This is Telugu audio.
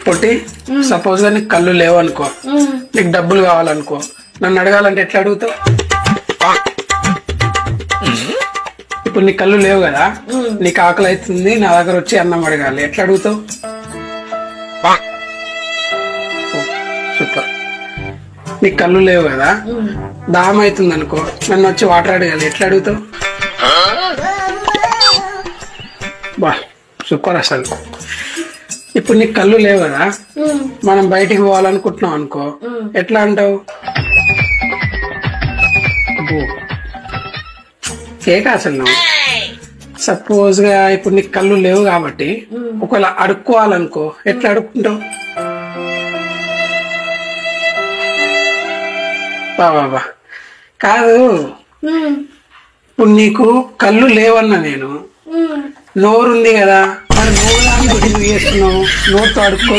పొట్టి సపోజ్ గా నీకు కళ్ళు లేవు అనుకో, నీకు డబ్బులు కావాలనుకో, నన్ను అడగాలంటే ఎట్లా అడుగుతావు? ఇప్పుడు నీ కళ్ళు లేవు కదా, నీకు ఆకలి అవుతుంది, నా దగ్గర వచ్చి అన్నం అడగాలి, ఎట్లా అడుగుతావు? సూపర్. నీకు కళ్ళు లేవు కదా, దాహం అవుతుంది అనుకో, నన్ను వచ్చి వాటర్ అడగాలి, ఎట్లా అడుగుతావు? బా సూపర్ అసలు. ఇప్పుడు నీకు కళ్ళు లేవు కదా, మనం బయటికి పోవాలనుకుంటున్నాం అనుకో, ఎట్లా అంటావు? కేక అసలు నువ్వు. సపోజ్ గా ఇప్పుడు నీకు కళ్ళు లేవు కాబట్టి ఒకవేళ అడుక్కోవాలనుకో, ఎట్లా అడుక్కుంటావు? బాబా కాదు, ఇప్పుడు నీకు కళ్ళు లేవన్నా నేను, నోరుంది కదా, మరి నోరు చేస్తున్నావు, నోరుతో అడుక్కో.